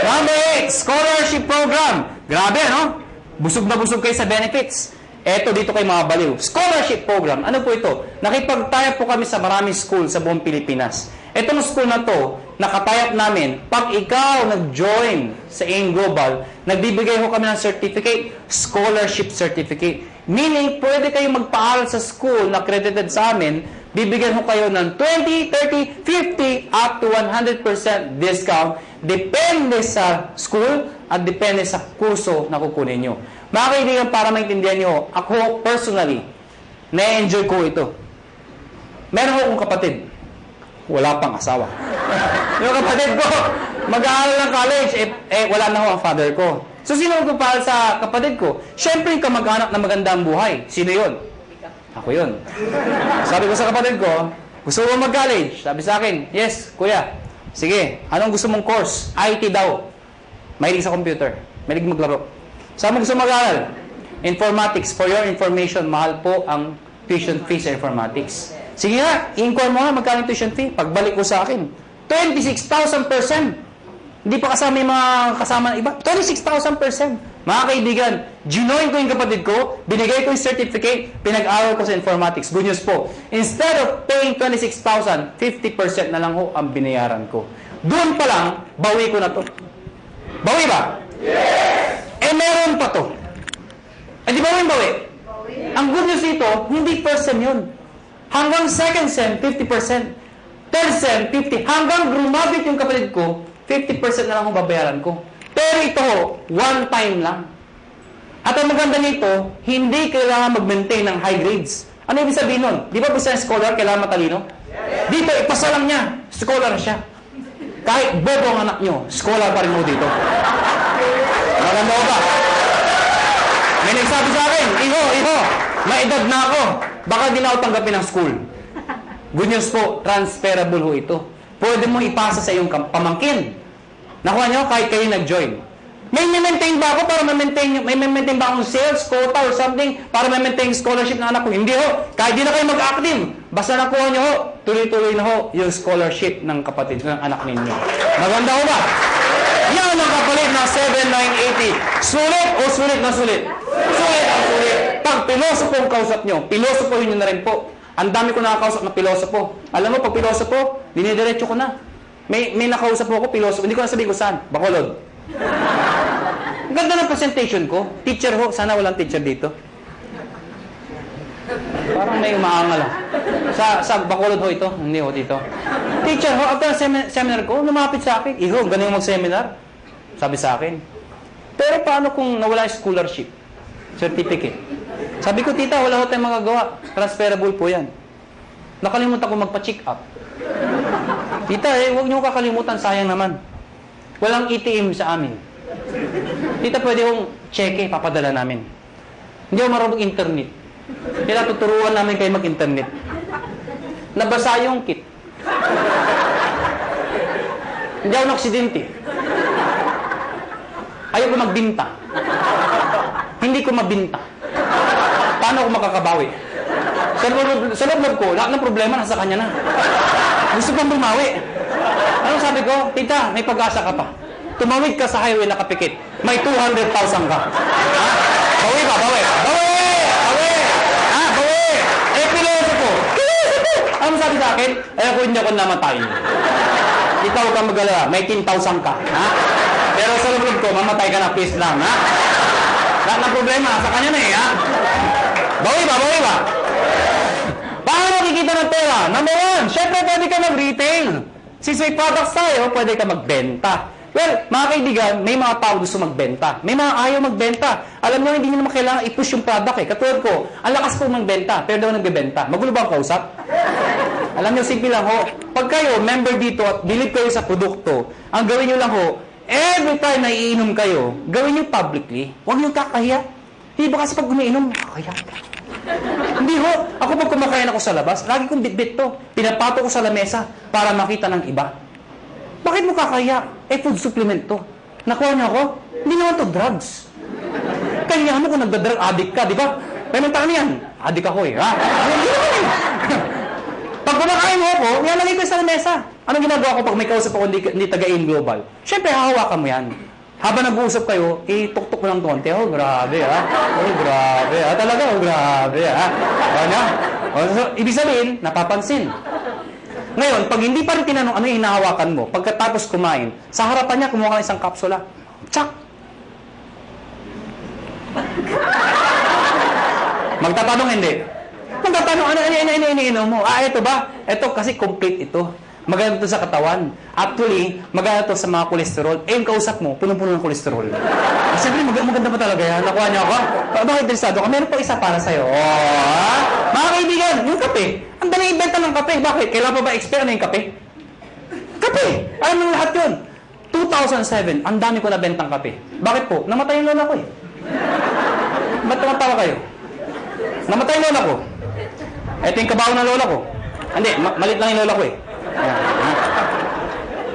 Number 8, scholarship program. Grabe, no? Busog na busog kayo sa benefits. Eto, dito kayo mga baliw. Scholarship program. Ano po ito? Nakipag-tie-up po kami sa maraming school sa buong Pilipinas. Etong school na to, nakatayap namin, pag ikaw nag-join sa AIM Global, nagbibigay ho kami ng certificate, scholarship certificate. Meaning, pwede kayo magpaaral sa school na accredited sa amin, bibigyan ho kayo ng 20, 30, 50, up to 100% discount, depende sa school at depende sa kurso na kukunin nyo. Mga kaibigan, para maintindihan nyo, ako personally, na-enjoy ko ito. Meron ho akong kapatid, wala pang asawa. Yung kapatid ko, mag-aaral ng college, wala na ho ang father ko. So, sino magpapahal sa kapatid ko? Siyempre, yung kamag-anak na magandang buhay. Sino yun? Ako yun. Sabi ko sa kapatid ko, gusto mo mag-college? Sabi sa akin, yes, kuya. Sige, anong gusto mong course? IT daw. Mahilig sa computer. Mahilig maglaro. Saan mo gusto mag-aaral? Informatics. For your information, mahal po ang tuition fee sa informatics. Sige nga, i-inquire mo nga magkano tuition fee. Pagbalik ko sa akin, 26,000%. Hindi pa kasama yung mga kasama ng iba. 26,000%. Mga kaibigan, ginoin ko yung kapatid ko, binigay ko yung certificate, pinag-aral ko sa informatics. Good news po. Instead of paying 26,000, 50% na lang ho ang binayaran ko. Doon pa lang, bawi ko na to. Bawi ba? Yes! Meron pa to. Di ba bawi? Ang good news dito, hindi first sem yun. Hanggang second sem, 50%. Third sem, 50%. Hanggang grumabit yung kapatid ko, 50% na lang ang babayaran ko. Pero ito, one time lang. At ang maganda nito, hindi kailangan mag-maintain ng high grades. Ano ibig sabihin nun? Di ba bisa scholar, kailangan matalino? Yes. Dito, ipasa lang niya. Scholar siya. Kahit bobo ang anak nyo, scholar pa rin mo dito. Maganda ba? May nagsabi sa akin, Iho, may edad na ako. Baka di na ako tanggapin ng school. Good news po, transferable ho ito. Pwede mo ipasa sa iyong pamangkin. Nakuha nyo, kahit kayo nag-join. May maintain ba ako para may maintain ba akong sales, quota, or something para may-maintain scholarship ng anak ko? Hindi ho. Kahit di na kayo mag-active. Basta nakuha nyo ho, tuloy-tuloy na ho yung scholarship ng kapatid, ng anak ninyo. Maganda ho ba? Yan ang kapalit na 7,980. Sulit o sulit na sulit? Sulit ang sulit. Pag pilosopo ang kausap nyo, pilosopo yun na rin po. Ang dami ko nakakausap na pilosopo. Alam mo, pag pilosopo, dinidiretso ko na. May nakausap ko pilosopo. Hindi ko na sabihin ko saan. Bacolod. Ang ganda ng presentation ko. Teacher ho. Sana walang teacher dito. Parang may umaangal. Sa Bacolod ho ito. Hindi ho dito. Teacher ho. After seminar ko, lumapit sa akin. Iho, galing mag-seminar. Sabi sa akin. Pero paano kung nawala yung scholarship? Certificate. Sabi ko, tita, wala ko tayong magagawa. Transferable po yan. Nakalimutan ko magpa-check up. Tita, huwag niyo kakalimutan, sayang naman. Walang ATM sa amin. Tita, pwede kong cheque, papadala namin. Hindi ako marunong internet. Kaya tuturuan namin kayo mag-internet. Nabasa yung kit. Hindi ako naksidente. Ayaw ko magbinta. Hindi ko mabinta. Paano ako makakabawi? Sa loob ko, lahat ng problema nasa kanya na. Gusto kong bumawi. Anong sabi ko? Tita, may pag-asa ka pa. Tumawid ka sa highway na kapikit. May 200,000 ka. Ha? Bawi ba? Bawi! Bawi! Bawi! Ha? Bawi! Eh, piloso ko. Ano sabi sa akin? Eh, ako hindi ako namatay. Ikaw ka mag-alala. May 10,000 ka. Ha? Pero sa loob ko, mamatay ka na. Please lang. Ha? Lahat ng problema, sa kanya na eh. Ha? Bawi ba? Bawi ba? Paano makikita ng pera? Number one, syempre pwede ka mag-retail. Since may products tayo, pwede ka magbenta. Well, mga kaibigan, may mga tao gusto magbenta. May mga ayaw magbenta. Alam mo, hindi nyo naman kailangan i-push yung product eh. Katulad ko, ang lakas ko magbenta, pero daw nagbebenta. Magulo ba ang kausap? Alam nyo, simple lang ho. Pag kayo, member dito at believe kayo sa produkto, ang gawin nyo lang ho, every time na iinom kayo, gawin nyo publicly. Huwag nyo kakahiya. Hindi ba kasi pag umiinom, kakahiya. Hindi ho. Ako pag kumakain ako sa labas, lagi kong bitbit to. Pinapato ko sa lamesa para makita ng iba. Bakit mo kakaya? Eh, food supplement to. Nakuha niyo ako? Hindi naman to drugs. Kaya mo kung nagda-drug addict ka, di ba? Pero tayo yan. Addict ako eh. Ha? Hindi naman eh. Pag kumakain mo ako, nilalagay ko sa lamesa. Anong ginagawa ko pag may kausap ako hindi taga-in global? Siyempre, hahawakan mo yan. Habang nag-uusap kayo, tuktok mo ng konti. Oh, grabe ha. Oh, grabe ha. Talaga, oh, grabe ha. Ano? So, ibig sabihin, napapansin. Ngayon, pag hindi pa rin tinanong ano yung hinahawakan mo, pagkatapos kumain, sa harapan niya, kumuha ka ng isang kapsula. Tsak! Magtatanong hindi. Magtatanong, ano iniinom mo? Ah, ito ba? Ito kasi complete ito. Maganda to sa katawan. Actually, maganda to sa mga kolesterol. Eh, yung kausap mo, punong-puno ng kolesterol. Siyempre, maganda pa talaga yan. Nakuha niyo ako? Bakit interesado ka? Meron pa isa para sa'yo. Oh, mga kaibigan, yung kape. Ang dali ibenta ng kape. Bakit? Kailan pa ba expire na yung kape? Kape! Alam mo lahat yun. 2007, ang dami ko nabentang kape. Bakit po? Namatay yung lola ko eh. Ba't tumatawa kayo? Namatay yung lola ko. Ito yung kabaho ng lola ko. Hindi, malit lang yung lola ko eh.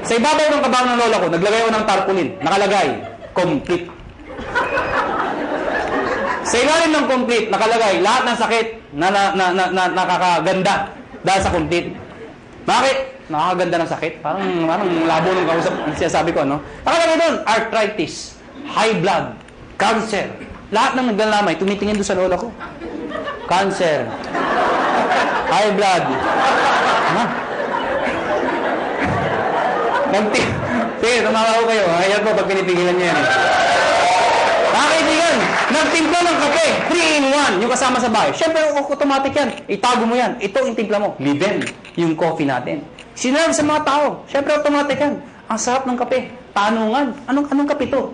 Sa ibabaw ng kabaho ng lola ko, naglagay ako ng tarpaulin. Nakalagay, complete. Sa ilalim ng complete, nakalagay, lahat ng sakit na nakakaganda dahil sa complete. Bakit? Nakakaganda ng sakit? Parang labo ng kausap, siyasabi ko, no? Nakalagay doon, arthritis, high blood, cancer. Lahat ng naglalamay, tumitingin doon sa lola ko. Cancer, high blood. Ha? Sige, tumawa ko kayo. Ayan po, pag pinipigilan niyo yan. Mga kaibigan, nagtimpla ng kape. 3-in-1, yung kasama sa bahay. Siyempre, automatic yan. Itago mo yan. Ito yung timpla mo. Liven, yung coffee natin. Sinabi sa mga tao. Siyempre, automatic yan. Ang sarap ng kape. Tanungan. Anong kape to?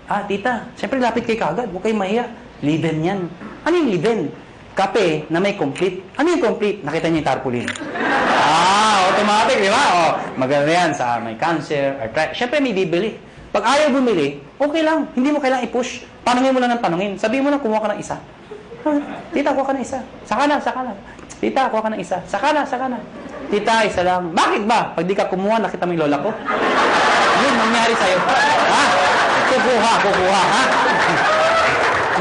Ah, tita, siyempre, lapit kay kagad. Huwag kayong mahiya. Liven yan. Ano yung liven? Kape na may complete. Ano yung complete? Nakita niyo yung tarpaulin. Automatic, di ba? Oh, maganda yan sa may cancer, arthritis. Siyempre, may bibili. Pag ayaw bumili, okay lang. Hindi mo kailangang i-push. Tanungin mo lang ng tanungin. Sabihin mo lang, kumuha ka ng isa. Tita, kuha ka ng isa. Saka na. Tita, kuha ka ng isa. Saka na. Tita, isa lang. Bakit ba? Pag di ka kumuha, nakita mo yung lola ko. Yun, nangyari sa'yo. Ha? Kukuha, ha?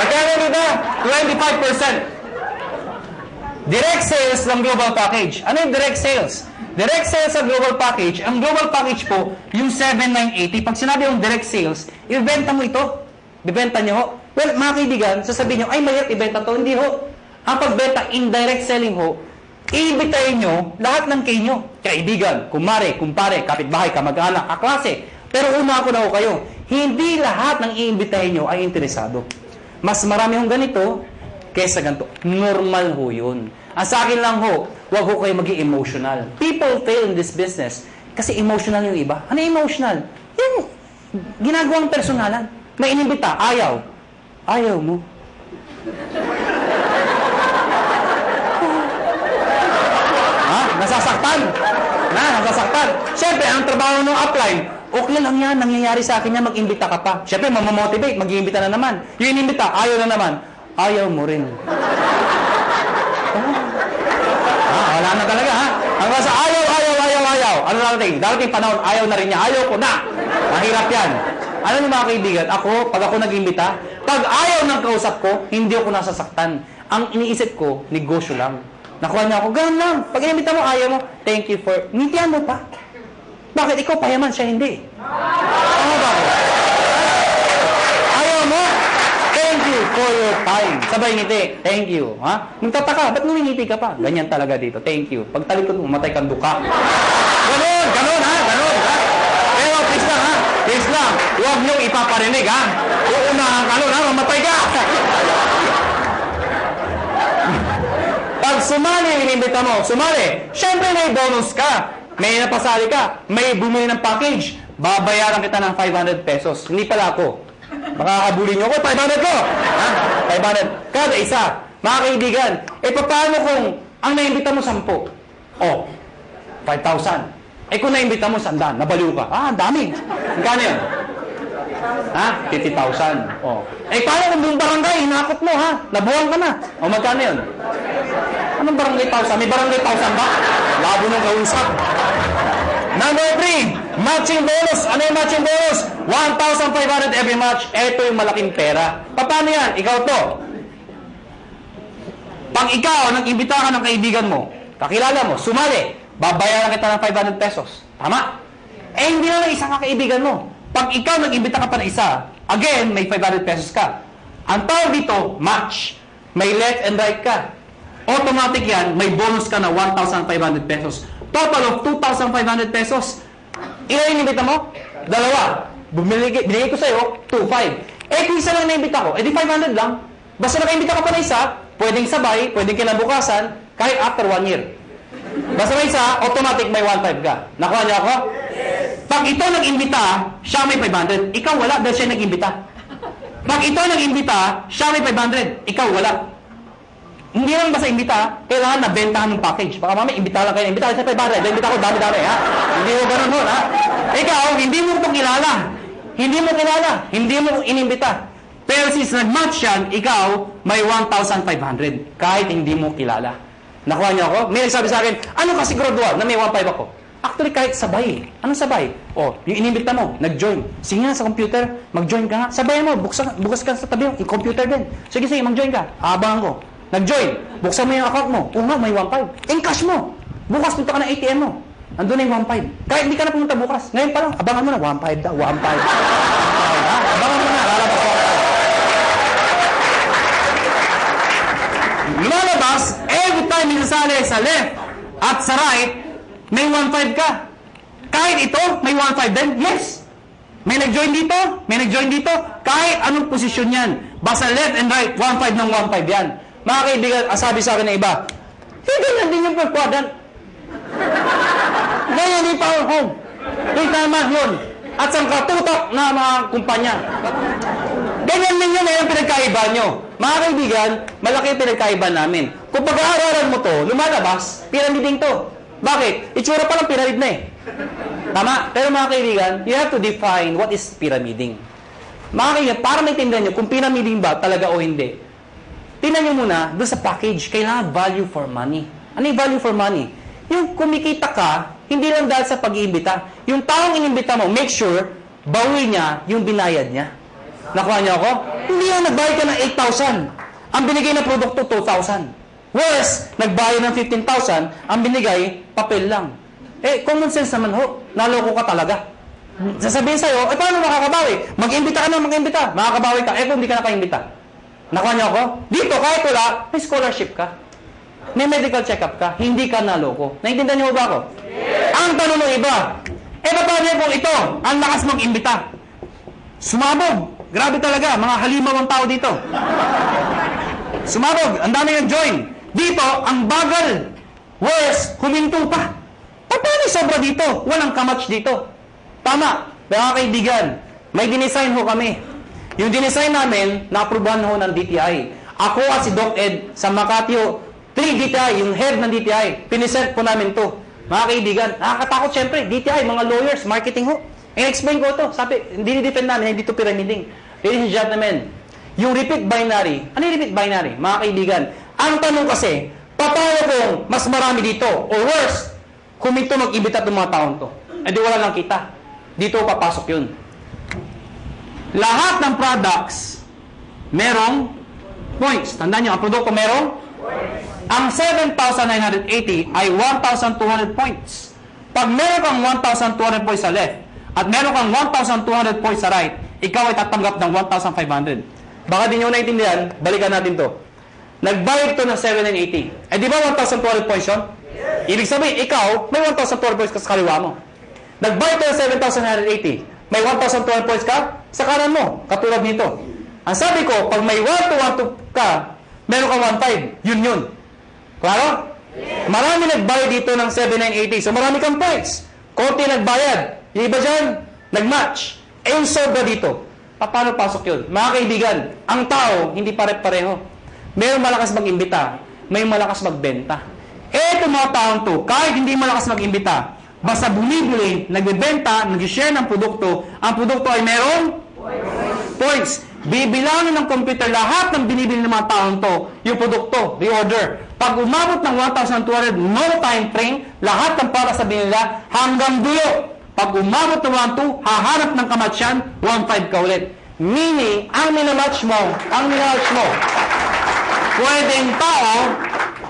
Magkano dito? 25%. Direct sales ng global package. Ano yung direct sales? Direct sales sa global package, ang global package po, yung 7,980. Pag sinabi yung direct sales, ibenta mo ito. Bibenta nyo ho. Well, mga kaibigan, sasabihin nyo, ay mahirap ibenta to. Hindi ho. Ang pagbenta, indirect selling ho, iibitayin nyo lahat ng kayo. Kaibigan, kumare, kumpare, kapitbahay, kamag-anak, kaklase. Pero una ako na ho kayo, hindi lahat ng iimbitahin nyo ay interesado. Mas marami hong ganito, kesa ganito. Normal ho yun. Ang sa akin lang ho, huwag ho kayo maging emotional. People fail in this business kasi emotional yung iba. Ano emotional? Yung ginagawang personalan. May inimbita, ayaw. Ayaw mo. Ha? Nasasaktan. Nasasaktan. Siyempre, ang trabaho ng upline, okay lang yan, nangyayari sa akin yan, mag-imbita ka pa. Siyempre, mamamotivate, mag-imbita na naman. Yung inimbita, ayaw na naman. Ayaw mo rin. Wala na talaga, ha? Hanggang sa ayaw. Ano darating panahon, ayaw na rin niya. Ayaw ko na. Mahirap yan. Alam niyo mga kaibigan, pag ako nag-imbita, pag ayaw ng kausap ko, hindi ako nasasaktan. Ang iniisip ko, negosyo lang. Nakuha niya ako, ganun lang. Pag inimbita mo, ayaw mo, thank you for, ngitian mo pa. Bakit ikaw payaman, siya hindi? Ano ba? Ayaw mo? Thank you for your time. Sabay ngiti, thank you. Ha? Magtataka, ba't ngumingiti ka pa? Ganyan talaga dito, thank you. Pag talikod mo, matay kang duka. Ganun ha. Pero please lang ha, please lang. Huwag niyong ipaparinig ha. Uunahan ka nun ha, mamatay ka. Pag sumali, inimbita mo, sumali. Siyempre may bonus ka. May napasali ka. May bumili ng package. Babayaran kita ng 500 pesos. Hindi pala ako. Makakabuli niyo ako, 500 ko. Ha? 500. Kada isa. Mga kaibigan, paano kung ang naimbita mo 10? Oh, 5,000. Kung naimbita mo 100, nabaliw ka. Ang dami. Magkano yun? Ha? 50,000. Oh. Paano kung buong barangay, hinakot mo ha? Nabuwang ka na. O magkano yun? Anong barangay 1,000? May barangay 1,000 ba? Labo nung kausap. Number 3, matching bonus. Ano yung matching bonus? 1,500 every match. Ito yung malaking pera. Paano yan? Ikaw to. Pag ikaw, nag-imbita ka ng kaibigan mo, kakilala mo, sumali, babayaran kita ng 500 pesos. Tama? Hindi na isang kaibigan mo. Pag ikaw nag-imbita ka pa ng isa, again, may 500 pesos ka. Ang tawag dito, match. May left and right ka. Automatic yan, may bonus ka na 1,500 pesos. Total of 2,500 pesos. Ilan yung imbita mo? 2. Binigay ko sa'yo, 2,500. Kung isa lang na-imbita ko, di 500 lang. Basta naka-imbita ka pa na isa, pwedeng sabay, pwedeng kinabukasan, kahit after 1 year. Basta may isa, automatic may 1,500 ka. Nakuha niyo ako? Pag ito nag-imbita, siya may 500. Ikaw wala dahil siya nag-imbita. Pag ito nag-imbita, siya may 500. Ikaw wala. Hindi lang basta imbita, kailangan na bentahan ng package. Baka mami, imbita lang kayo. Imbita kayo sa 500. Imbita ko, dami-dami, ha? Hindi mo ganun nun, ha? Ikaw, hindi mo ito kilala. Hindi mo inimbita. Pero since nag-match yan, ikaw, may 1,500. Kahit hindi mo kilala. Nakuha niyo ako? May nagsabi sa akin, ano ka siguraduhan na may 1,500 ako? Actually, kahit sabay. Anong sabay? Yung inimbita mo, nag-join. Sige nga sa computer, mag-join ka nga. Sabayan mo, bukas ka sa tabi yung computer din. Sige, mag-join ka. Abangan ko. Nag-join. Buksan mo yung account mo. May 1,500. Encash mo. Bukas punta ka ng ATM mo. Andun na yung 1,500. Kahit hindi ka na pumunta bukas. Ngayon pa lang, abangan mo na. 1,500 daw. 1,500. Abangan mo na. Lalabas ko. Lumalabas, every time minasali sa left at sa right, may 1,500 ka. Kahit ito, may 1,500 din. Yes. May nag-join dito. Kahit anong posisyon yan. Basta left and right, 1,500 ng 1,500 yan. Mga kaibigan, sabi sa akin na iba, ganyan din yung per-quadrant. Ganyan din power home. Yung tama yun. At sa katutak na mga kumpanya. Ganyan din yun yung pinagkaiba nyo. Mga kaibigan, malaki yung pinagkaiba namin. Kung pag-aaralan mo to, lumalabas, pyramiding to. Bakit? Itsura pa lang pyramid na eh. Tama? Pero mga kaibigan, you have to define what is pyramiding. Mga kaibigan, para maintindihan nyo kung pyramiding ba talaga o hindi, tingnan nyo muna, doon sa package, kailangan value for money. Ano yung value for money? Yung kumikita ka, hindi lang dahil sa pag-iimbita. Yung taong inimbita mo, make sure, bawi niya yung binayad niya. Nakuha niyo ako? Hindi yung nagbayad ka ng 8,000. Ang binigay na produkto, 2,000. Worse, nagbayad ng 15,000, ang binigay, papel lang. Common sense naman ho, naloko ka talaga. Sasabihin sa'yo, paano makakabawi? Mag-imbita ka na, makakabawi ka. Kung hindi ka nakaimbita. Nakuha niyo ako? Dito, kahit wala, may scholarship ka. May medical check-up ka. Hindi ka naloko. Naintindihan niyo ba ako? Yes. Ang tanong ng iba, paano kung ito, ang lakas mag-imbita? Sumabog. Grabe talaga, mga halimaw ang tao dito. Sumabog, ang dami yung join. Dito, ang bagal. Worse, huminto pa. Paano sobra dito? Walang kamatch dito. Tama, mga kaibigan, may dinesign ho kami. Yung dinesign namin, na-aprobahan ho ng DTI. Ako at si Doc Ed sa Makati 3 DTI, yung head ng DTI. Pinisent po namin to. Mga kaibigan, nakakatakot syempre. DTI, mga lawyers, marketing ho. I-explain ko to. Sabi, hindi ni-defend namin, hindi to pyramiding. Ladies and gentlemen, yung repeat binary, ano yung repeat binary? Mga kaibigan, ang tanong kasi, paano kung mas marami dito? Or worse, kumito mag-ibita ng mga taon to. Di wala lang kita. Dito papasok yun. Lahat ng products, merong points. Tandaan nyo, ang produkto merong Ang 7,980 ay 1,200 points. Pag meron kang 1,200 points sa left at meron kang 1,200 points sa right, ikaw ay tatanggap ng 1,500. Baka di nyo naintindihan, balikan natin to. Nagbayad to ng 7,980. Eh di ba 1,200 points yun? Ibig sabihin, ikaw, may 1,200 points ka sa kaliwa mo. Nagbayad to ng 7,980. May 1,200 points ka sa kanan mo, katulad nito. Ang sabi ko, pag may 1,212 ka, meron kang 1,500. Yun. Klaro? Marami nagbayad dito ng 7,980. So marami kang points. Konti nagbayad. Yung iba dyan, nag-match. Eh yung sobra dito. Paano pasok yun? Mga kaibigan, ang tao, hindi pare-pareho. Mayroong malakas mag-imbita. May malakas magbenta. Eh itong mga taong to, kahit hindi malakas mag-imbita, basta bumibili, nagbebenta, nag-share ng produkto, ang produkto ay merong points. Bibilangin ng computer lahat ng binibili ng mga taong to, yung produkto, reorder. Pag umabot ng 1,200, no time frame, lahat ng para sa binila hanggang dulo. Pag umabot ng 1,200, hahanap ng kamatsyan, 1,500 ka ulit. Meaning, ang minamatch mo, pwedeng tao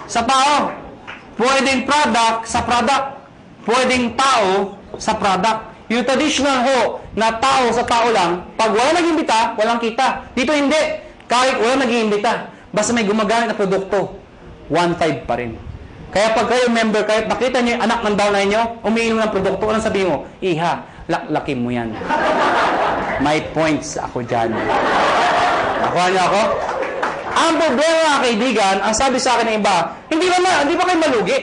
sa tao, pwedeng product sa product, pwedeng tao sa product. Yung traditional ho, na tao sa tao lang, pag wala nag-imbita, walang kita. Dito hindi. Kahit wala nag-iimbita, basta may gumagamit na produkto, 1,500 pa rin. Kaya pag kayo member, kahit nakita nyo yung anak ng downline nyo, umiinom ng produkto, anong sabihin mo? Iha, laklakin mo yan. May points ako dyan. Nakuha niyo ako? Ang problema, kaibigan, ang sabi sa akin ng iba, hindi ba kayo malugi?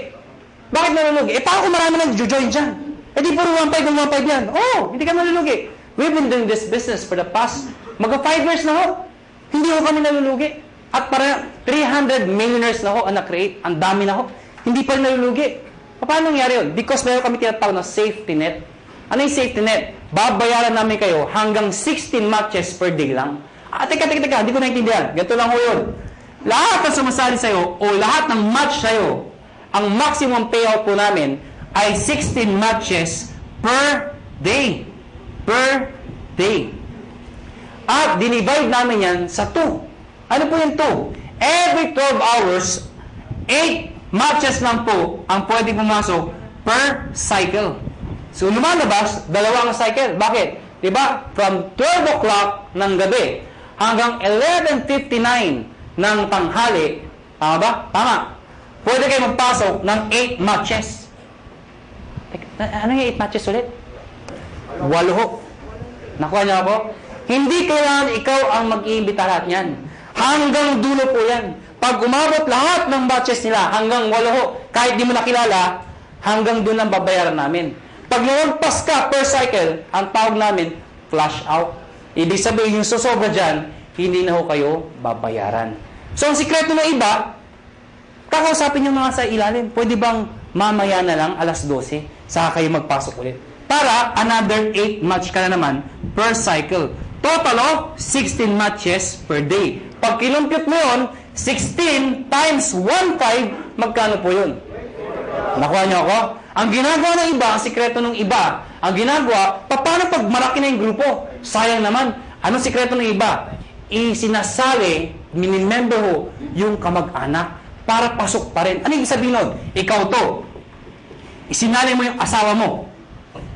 Bakit malulugi? Eh, paano kung marami nag-join dyan? Eh, di puro 1,500 kung 1,500 yan. Oh, hindi ka malulugi. We've been doing this business for the past, mag-5 years na ho. Hindi ho kami nalulugi. At para 300 millionaires na ho ang na-create. Ang dami na ho. Hindi pa rin nalulugi. Paano nangyari yun? Because meron kami tinatawag na safety net. Ano yung safety net? Babayaran namin kayo hanggang 16 matches per day lang. Teka, hindi ko naintindihan. Ganito lang ho yun. Lahat ng sumasali sa'yo o lahat ng match sa'yo, ang maximum payout po namin ay 16 matches per day. Per day. At dinivide namin yan sa 2. Ano po yung 2? Every 12 hours, 8 matches lang po ang pwede pumasok per cycle. So, lumalabas, 2 ang cycle. Bakit? Diba? From 12 o'clock ng gabi hanggang 11:59 ng tanghali. Tama ba? Tama. Pwede kayo magpasok ng 8 matches. Ano yung 8 matches ulit? 8 ho. Nakuha niyo ako? Hindi kailangan ikaw ang mag-iimbita lahat yan. Hanggang dulo po yan. Pag umabot lahat ng matches nila, hanggang 8 ho. Kahit di mo nakilala, hanggang doon ang babayaran namin. Pag lumagpas ka per cycle, ang tawag namin, flash out. Ibig sabihin, yung susobra dyan, hindi na ho kayo babayaran. So, ang sikreto ng iba, kakausapin yung mga sa ilalim. Pwede bang mamaya na lang, alas 12, saka kayo magpasok ulit? Para another 8 match ka na naman per cycle. Total of 16 matches per day. Pag kinumpute mo yun, 16 times 1,500, magkano po yun? Nakuha niyo ako? Ang ginagawa ng iba, ang sikreto ng iba, ang ginagawa, paano pag malaki na yung grupo? Sayang naman. Anong sikreto ng iba? Isinasali, minimember ho, yung kamag-anak para pasok pa rin. Ano yung sabihin nun? Ikaw to. Isinali mo yung asawa mo.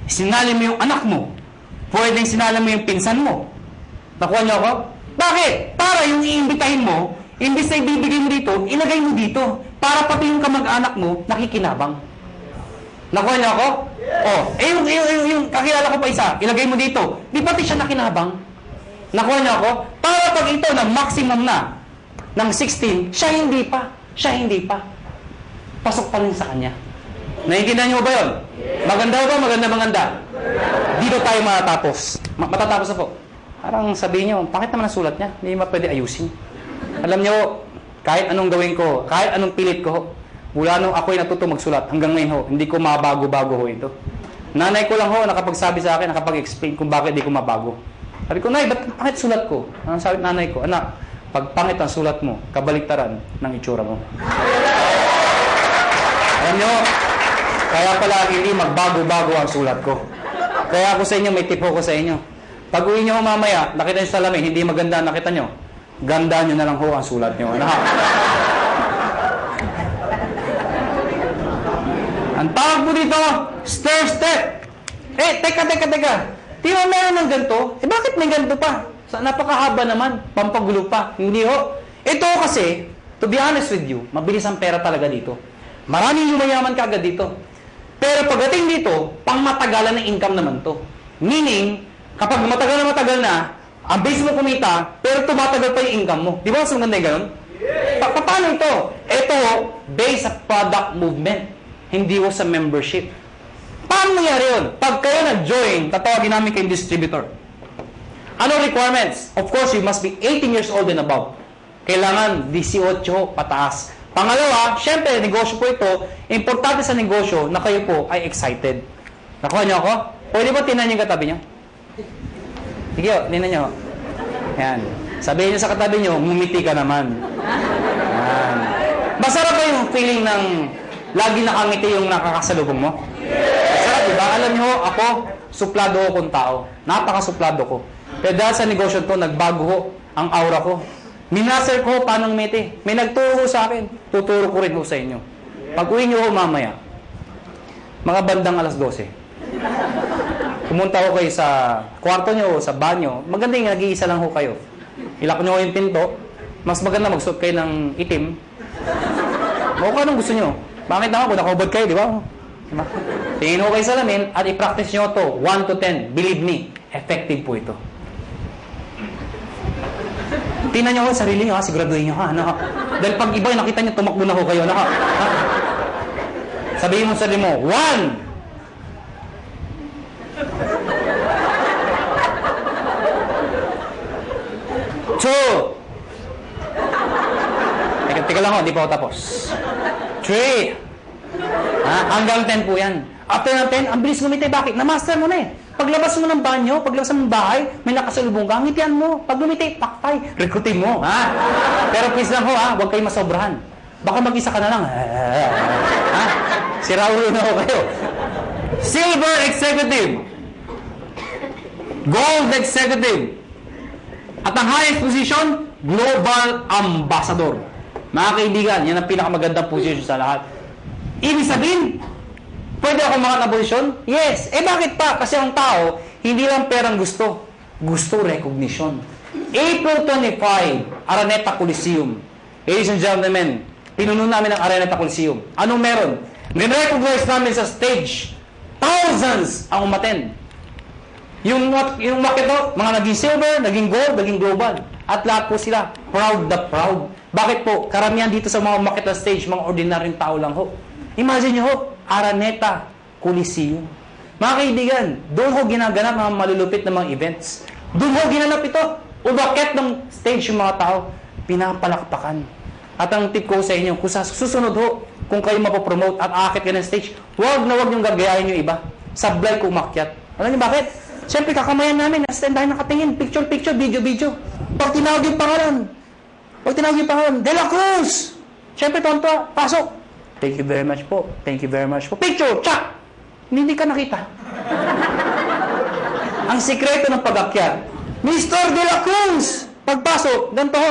Isinali mo yung anak mo. Pwedeng sinali mo yung pinsan mo. Nakuha niyo ako? Bakit? Para yung iimbitahin mo, imbis na ibibigay mo dito, ilagay mo dito. Para pati yung kamag-anak mo, nakikinabang. Nakuha niyo ako? Oh, yung kakilala ko pa isa, ilagay mo dito. Di pati siya nakinabang? Nakuha niyo ako? Para pag ito na maximum na ng 16, siya hindi pa. Pasok pa rin sa kanya. Naiintindihan niyo ba yun? Maganda ba? Maganda. Dito tayo matatapos. Matatapos na po. Parang sabihin niyo, bakit naman ang sulat niya? Hindi mo pwede ayusin. Alam niyo, kahit anong gawin ko, kahit anong pilit ko, mula nung ako'y natuto magsulat, hanggang ngayon ho, hindi ko mabago-bago ho ito. Nanay ko lang ho, nakapagsabi sa akin, nakapag-explain kung bakit hindi ko mabago. Sabi ko, Nay, ba't pangit sulat ko? Ang sabi nanay ko, anak, pag pangit ang sulat mo, kabaliktaran ng itsura mo. Alam niyo, kaya pala hindi magbago-bago ang sulat ko. Kaya ako sa inyo, may tip ko sa inyo. Pag uwi niyo mamaya, nakita niyo sa salamin, hindi maganda nakita niyo, ganda niyo na lang ho ang sulat niyo. Ano? Ang tawag po dito, stair step. Teka. Di ba meron ng ganito? Bakit may ganito pa? Napakahaba naman, pampagulo pa. Hindi ho. Ito kasi, to be honest with you, mabilis ang pera talaga dito. Maraming yumayaman ka agad dito. Pero pagdating dito, pang-matagalan na income naman to. Meaning, kapag matagal na, ang base mo kumita, pero tumatagal pa yung income mo. Di ba mas maganda yung ganun? Paano ito? Ito, based sa product movement. Hindi ho sa membership. Paano nangyari yun? Pag kayo nag-join, tatawagin namin kayong distributor. Ano requirements? Of course, you must be 18 years old and above. Kailangan 18 pataas. Pangalawa, syempre, negosyo po ito. Importante sa negosyo na kayo po ay excited. Nakuha niyo ako? Pwede ba tinan yung katabi niyo? Sige, tinan niyo. Yan. Sabihin niyo sa katabi niyo, ngumiti ka naman. Yan. Masarap ba yung feeling ng lagi nakangiti yung nakakasalubong mo? Masarap, diba? Alam niyo, ako, suplado akong tao. Napakasuplado ko. Pero dahil sa negosyo to, nagbago ho ang aura ko. Minaser ko paano ngumiti. May nagturo sa akin. Tuturo ko rin ho sa inyo. Pag uwi niyo ho mamaya, mga bandang alas 12, pumunta ko kayo sa kwarto niyo o sa banyo, maganda yung nag-iisa lang ho kayo. Ilak niyo yung pinto, mas maganda magsuot kayo ng itim. O kung anong gusto niyo. Bakit naman kung nakahubad kayo, di ba? Tingin ho kayo sa lamin at i-practice niyo to 1 to 10. Believe me, effective po ito. Tingnan niyo ho sarili niyo, ha? Siguraduhin niyo, ha? Ano, ha? Dahil pag iba nakita niyo, tumakbo na ho kayo. Ano, ha? Sabihin mo sa sarili mo, 1. Teka lang ho, di pa ako tapos. 3. Hanggang 10 po yan. After ng 10, ang bilis ngumiti. Bakit? Na-master mo na eh. Paglabas mo ng banyo, paglabas mo ng bahay, may nakasalubong ka, ngitian mo. Pag lumiti, paktay, rekrutin mo. Ha? Pero please lang ho, ha? Huwag kayo masobrahan. Baka mag-isa ka na lang. Ha? Si Raulo na ho kayo. Silver Executive. Gold Executive. At ang highest position, Global Ambassador. Mga kaibigan, yan ang pinakamagandang position sa lahat. Ibig sabihin, pwede ako mga na-posisyon? Yes. Bakit pa? Kasi ang tao, hindi lang perang gusto. Gusto recognition. April 25, Araneta Coliseum. Ladies and gentlemen, pinuno namin ang Araneta Coliseum. Anong meron? Nire-recognize namin sa stage. Thousands ang umattend. Yung makito, mga naging silver, naging gold, naging global. At lahat po sila, proud the proud. Bakit po? Karamihan dito sa mga makita stage, mga ordinaryong tao lang ho. Imagine nyo ho, Araneta Coliseum. Mga kaibigan, doon ho ginaganap mga malulupit na mga events. Doon ho ginanap ito. Umakyat ng stage yung mga tao, pinapalakpakan. At ang tip ko sa inyo, kung sa susunod ho, kung kayo mapopromote at aakit ka ng stage, huwag yung gagayahin yung iba. Sablay kung umakyat. Alam niyo bakit? Siyempre, kakamayan namin, na-stand tayo nakatingin, picture, video. Pag tinawag yung pangalan, De La Cruz! Siyempre, tonto, pasok. Thank you very much po. Picture, tsak! Hindi ka nakita. Ang sikreto ng pag-akyat, Mr. De La Cruz! Pagpasok, ganito ho.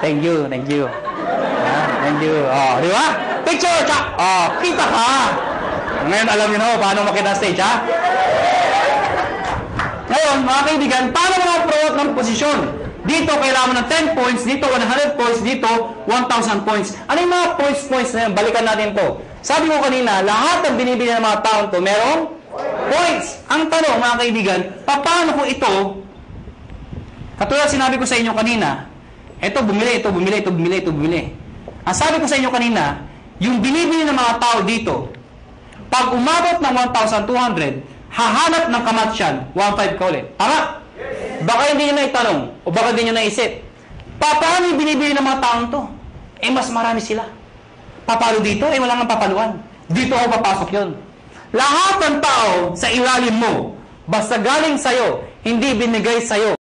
Thank you. Thank you. Di ba? Picture, tsak! Kita ka! Ngayon, alam niyo na paano makita stage, ha? Ngayon, mga kaibigan, paano mga-promote ng posisyon? Dito, kailangan mo ng 10 points. Dito, 100 points. Dito, 1,000 points. Ano yung mga points na yun? Balikan natin to. Sabi ko kanina, lahat ng binibili ng mga taon to, merong points. Ang tanong, mga kaibigan, paano ko ito, katulad sinabi ko sa inyo kanina, ito bumili. Ang sabi ko sa inyo kanina, yung binibili ng mga tao dito, pag umabot ng 1,200, hahanap ng kamatsyan, 1,500 ka ulit. Tama? Baka hindi nyo na itanong, o baka hindi nyo naisip, paano yung binibili ng mga taong to? Mas marami sila. Papalo dito, wala nga papaluan. Dito ako papasok yun. Lahat ng tao sa ilalim mo, basta galing sa'yo, hindi binigay sa'yo.